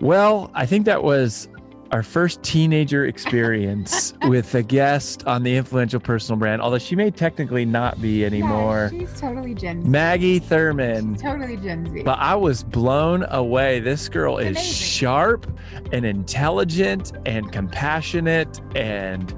Well, I think that was our first teenager experience with a guest on the Influential Personal Brand, although she may technically not be anymore. Yeah, she's totally Gen Z. Maggie Thurmon. She's totally Gen Z. But I was blown away. This girl is amazing. Sharp and intelligent and compassionate and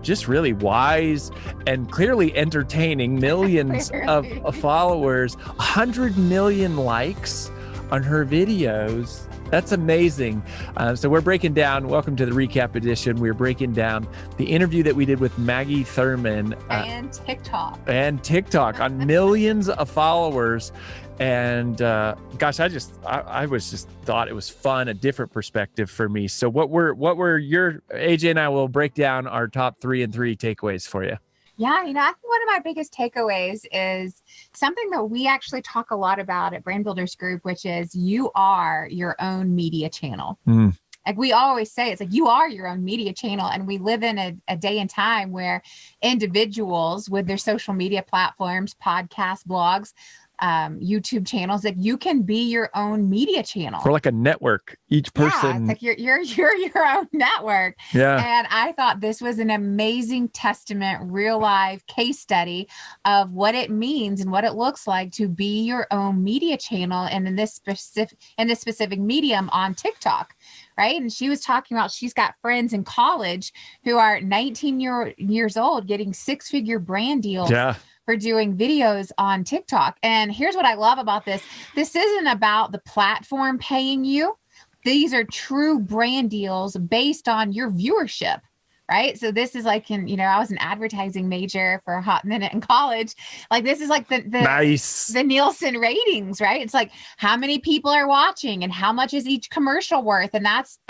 just really wise and clearly entertaining. Millions of followers, 100 million likes on her videos. That's amazing. So we're breaking down, welcome to the recap edition. We're breaking down the interview that we did with Maggie Thurmon. And TikTok on millions of followers. And gosh, I was just thought it was fun, a different perspective for me. So what were your, AJ and I will break down our top 3 and 3 takeaways for you. Yeah, I think one of my biggest takeaways is something that we actually talk a lot about at Brand Builders Group, which is you are your own media channel. Like we always say, it's like you are your own media channel. And we live in a day and time where individuals with their social media platforms, podcasts, blogs, YouTube channels, that you can be your own media channel. Or like a network, each person. Yeah, it's like you're your own network. Yeah. And I thought this was an amazing testament, real life case study of what it means and what it looks like to be your own media channel, and in this specific medium on TikTok. Right. And she was talking about she's got friends in college who are 19 years old getting 6-figure brand deals. Yeah. For doing videos on TikTok. And here's what I love about this. This isn't about the platform paying you. These are true brand deals based on your viewership, right? So this is like I was an advertising major for a hot minute in college. Like this is like the Nielsen ratings, right? It's like how many people are watching and how much is each commercial worth. And that's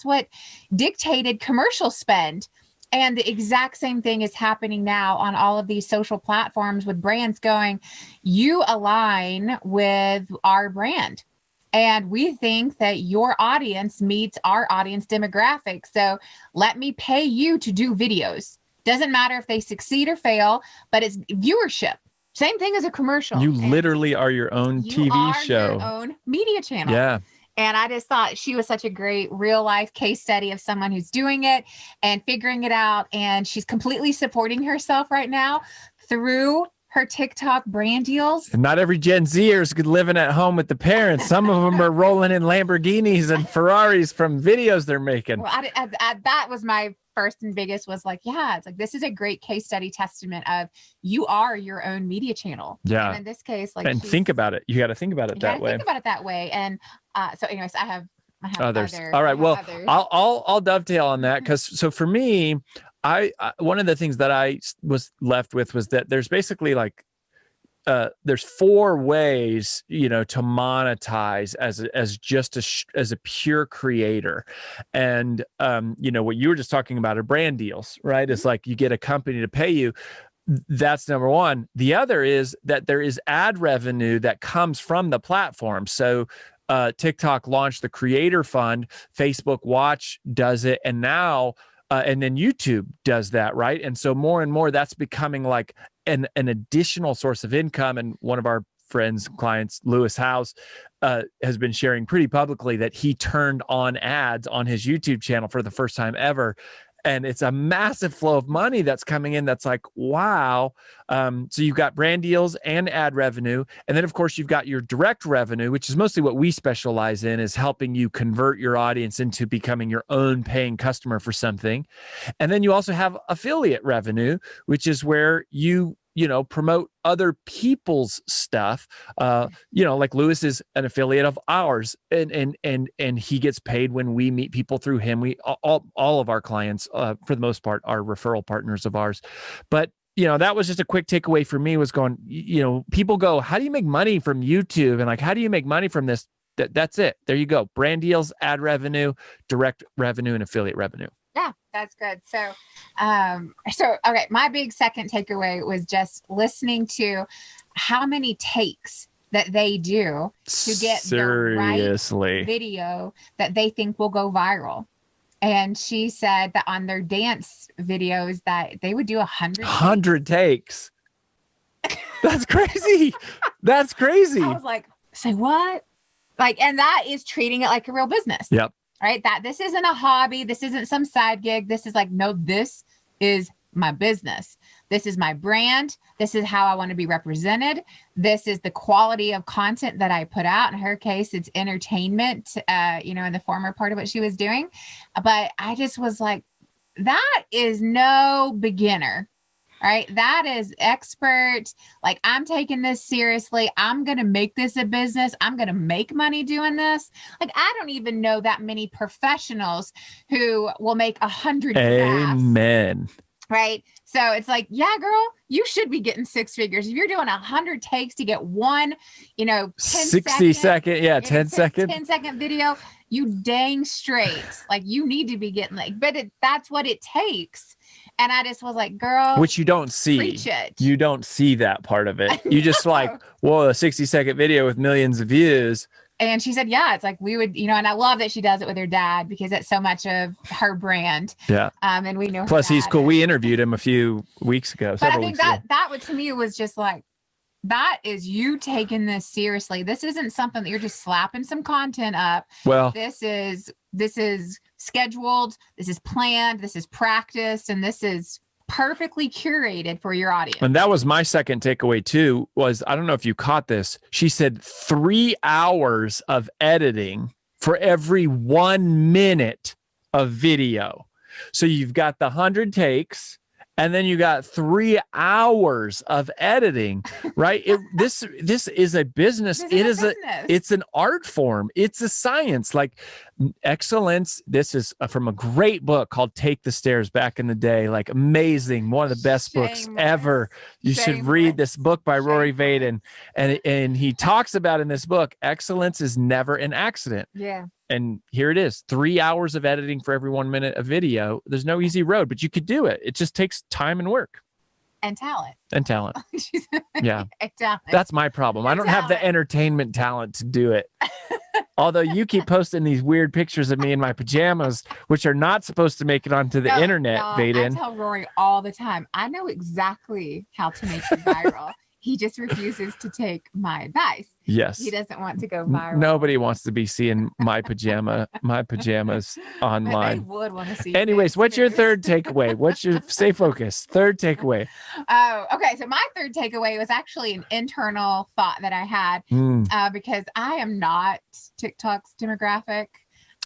what dictated commercial spend. And the exact same thing is happening now on all of these social platforms with brands going, you align with our brand. And we think that your audience meets our audience demographic. So let me pay you to do videos. Doesn't matter if they succeed or fail, but it's viewership. Same thing as a commercial. You literally are your own TV show. Your own media channel. Yeah. And I just thought she was such a great real life case study of someone who's doing it and figuring it out. And she's completely supporting herself right now through her TikTok brand deals. And not every Gen Zer is living at home with the parents. Some of them are rolling in Lamborghinis and Ferraris from videos they're making. Well, that was my first and biggest was like, yeah, it's like, this is a great case study testament of you are your own media channel. Yeah. And in this case, like, and think about it. You got to think about it that way. Think about it that way. And so anyways, I have others. All right. Well, I'll dovetail on that. So for me, I one of the things that I was left with was that there's basically like, there's 4 ways, to monetize as a pure creator. And, what you were just talking about are brand deals, right? It's like you get a company to pay you. That's number one. The other is that there is ad revenue that comes from the platform. So TikTok launched the Creator Fund, Facebook Watch does it, and now and then YouTube does that, right? And so more and more that's becoming like an additional source of income. And one of our friends, clients, Lewis House, has been sharing pretty publicly that he turned on ads on his YouTube channel for the first time ever. And it's a massive flow of money that's coming in. That's like, wow. So you've got brand deals and ad revenue. And then of course you've got your direct revenue, which is mostly what we specialize in, is helping you convert your audience into becoming your own paying customer for something. And then you also have affiliate revenue, which is where you promote other people's stuff. Like Lewis is an affiliate of ours, and he gets paid when we meet people through him. We all of our clients, for the most part, are referral partners of ours. But that was just a quick takeaway for me, was going, people go, how do you make money from YouTube? And like, how do you make money from this? That's it. There you go. Brand deals, ad revenue, direct revenue, and affiliate revenue. Yeah, that's good. So, okay. My big second takeaway was just listening to how many takes that they do to get the right video that they think will go viral. And she said that on their dance videos that they would do 100 takes. That's crazy. That's crazy. I was like, say what? Like, and that is treating it like a real business. Yep. Right. That this isn't a hobby. This isn't some side gig. This is like, no, this is my business. This is my brand. This is how I want to be represented. This is the quality of content that I put out. In her case, it's entertainment, in the former part of what she was doing. But I just was like, that is no beginner, right? That is expert. Like, I'm taking this seriously. I'm going to make this a business. I'm going to make money doing this. Like, I don't even know that many professionals who will make 100 Amen. drafts, right? So it's like, yeah, girl, you should be getting 6 figures. If you're doing 100 takes to get one, 60 second, 10 second. 10-second video, you dang straight. Like, you need to be getting that's what it takes. And I just was like, girl, which you don't see. Preach it. You don't see that part of it. You just like, whoa, a 60-second video with millions of views. And she said, yeah, it's like we would, and I love that she does it with her dad because it's so much of her brand. Yeah. And we know. Plus, he's cool. We interviewed him a few weeks ago. But I think that would, to me, was just like, that is you taking this seriously. This isn't something that you're just slapping some content up. Well, this is scheduled. This is planned. This is practiced, and this is perfectly curated for your audience. And that was my second takeaway too, was, I don't know if you caught this. She said 3 hours of editing for every 1 minute of video. So you've got the 100 takes, and then you got 3 hours of editing, right? This is a business. It's an art form. It's a science. Like, excellence. This is from a great book called Take the Stairs back in the day. Like, amazing. One of the best books ever. You should read this book by Rory Vaden. And he talks about in this book, excellence is never an accident. Yeah. And here it is, 3 hours of editing for every 1 minute of video. There's no easy road, but you could do it. It just takes time and work. And talent. Yeah. And talent. That's my problem. I don't have the entertainment talent to do it. Although you keep posting these weird pictures of me in my pajamas, which are not supposed to make it onto the internet, Vaden. I tell Rory all the time, I know exactly how to make you viral. He just refuses to take my advice. Yes. He doesn't want to go viral. Nobody wants to be seeing my pajamas online. But they would want to see. Anyways, what's your third takeaway? Stay focused. Third takeaway. Oh, okay. So my third takeaway was actually an internal thought that I had because I am not TikTok's demographic.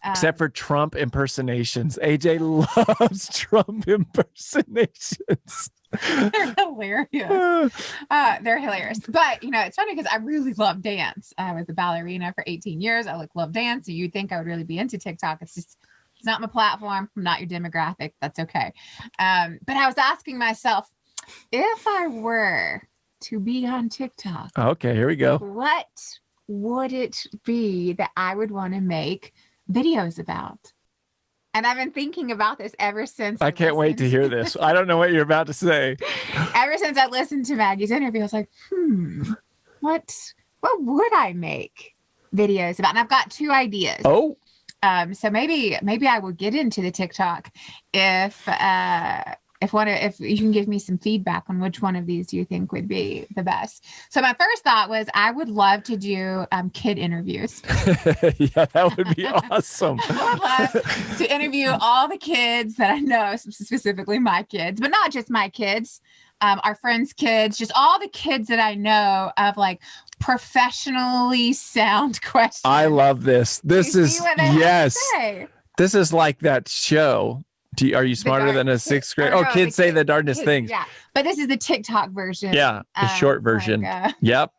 Except for Trump impersonations. AJ loves Trump impersonations. They're hilarious. They're hilarious. But, it's funny because I really love dance. I was a ballerina for 18 years. I love dance. So you'd think I would really be into TikTok. It's not my platform. I'm not your demographic. That's okay. But I was asking myself, if I were to be on TikTok. Okay, here we go. What would it be that I would want to make videos about? And I've been thinking about this ever since. I can't wait to hear this. I don't know what you're about to say. Ever since I listened to Maggie's interview, I was like, what would I make videos about? And I've got 2 ideas. Oh. So maybe I will get into the TikTok if you can give me some feedback on which one of these do you think would be the best. So my first thought was I would love to do kid interviews. Yeah, that would be awesome. I would love to interview all the kids that I know, specifically my kids, but not just my kids, our friends' kids, just all the kids that I know of like professionally sound questions. I love this. This is, yes. This is like that show. Are you smarter than a 6th grade? Oh, kids say the darndest things. Yeah. But this is the TikTok version. Yeah. The short version. Yep.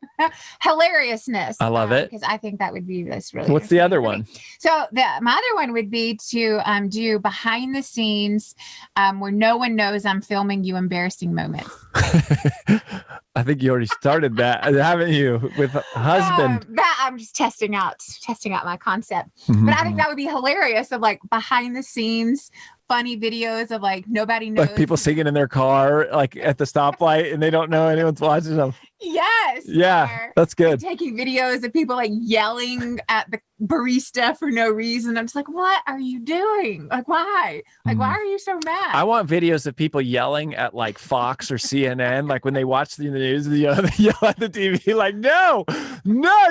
Hilariousness. I love it. Because I think that would be this really. What's the other one? So my other one would be to do behind the scenes where no one knows I'm filming you embarrassing moments. I think you already started that, haven't you, with husband? That I'm just testing out my concept. Mm-hmm. But I think that would be hilarious of like behind the scenes funny videos of like nobody knows. Like people singing in their car, like at the stoplight, and they don't know anyone's watching them. Yes. Yes. Yeah, Or that's good. taking videos of people like yelling at the barista for no reason. I'm just like, what are you doing? Like, why? Like, why are you so mad? I want videos of people yelling at like Fox or CNN, like when they watch the news, they yell at the TV, like, no,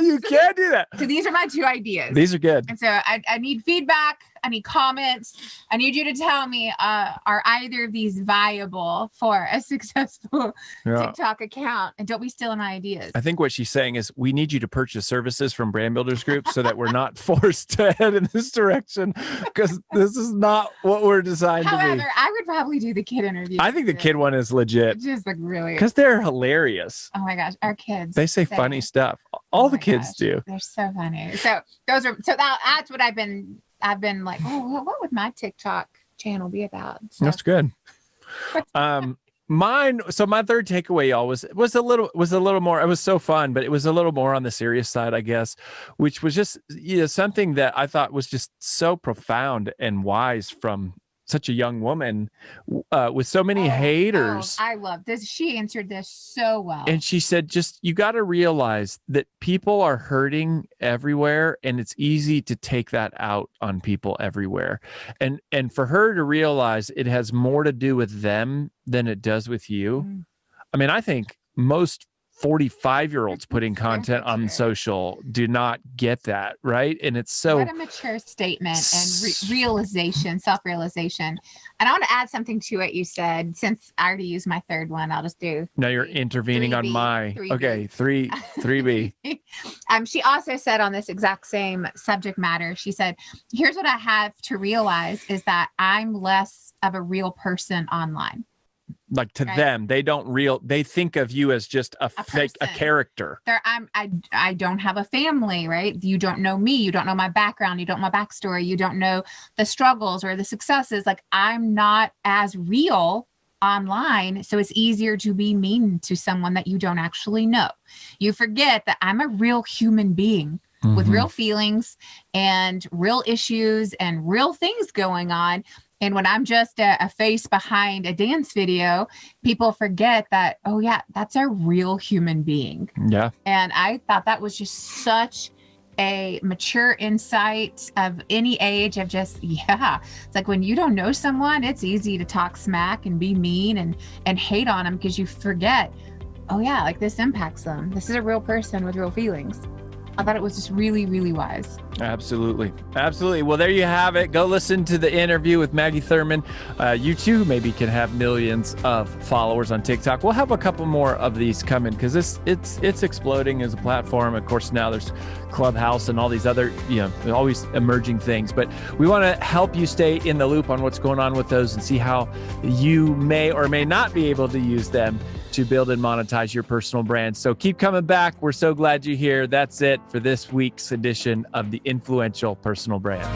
you can't do that. So these are my 2 ideas. These are good. And so I need feedback. I need comments. I need you to tell me, are either of these viable for a successful TikTok account? And don't be stealing my ideas. I think what she's saying is we need you to purchase services from Brand Builders Group so that we're not forced to head in this direction, because this is not what we're designed to be. However, I would probably do the kid interview. I think the kid one is legit. Just like really. Because they're hilarious. Oh my gosh, our kids. They say funny stuff. All the kids do. They're so funny. So that's what I've been like, oh, what would my TikTok channel be about? So. That's good. My third takeaway, y'all, was a little more. It was so fun, but it was a little more on the serious side, I guess, which was just something that I thought was just so profound and wise from such a young woman with so many haters. I love this. She answered this so well. And she said, you got to realize that people are hurting everywhere, and it's easy to take that out on people everywhere. And for her to realize it has more to do with them than it does with you. Mm. I mean, I think most 45-year-olds putting content on social do not get that, right? And it's so what a mature statement and realization, self-realization. And I want to add something to what you said. Since I already used my third one, I'll just do. Now you're intervening 3B, on my 3B. Okay, 3B. She also said on this exact same subject matter, she said, "Here's what I have to realize is that I'm less of a real person online." Like to them, they think of you as just a fake, a character. I don't have a family, right? You don't know me. You don't know my background. You don't know my backstory. You don't know the struggles or the successes. Like, I'm not as real online. So it's easier to be mean to someone that you don't actually know. You forget that I'm a real human being with real feelings and real issues and real things going on. And when I'm just a face behind a dance video, people forget that, oh yeah, that's a real human being. Yeah. And I thought that was just such a mature insight of any age of just, it's like when you don't know someone, it's easy to talk smack and be mean and hate on them because you forget, oh yeah, like this impacts them. This is a real person with real feelings. I thought it was just really, really wise. Absolutely. Well, there you have it. Go listen to the interview with Maggie Thurmon. You too maybe can have millions of followers on TikTok. We'll have a couple more of these coming because it's exploding as a platform. Of course, now there's Clubhouse and all these other, always emerging things. But we want to help you stay in the loop on what's going on with those and see how you may or may not be able to use them to build and monetize your personal brand. So keep coming back. We're so glad you're here. That's it for this week's edition of the Influential Personal Brand.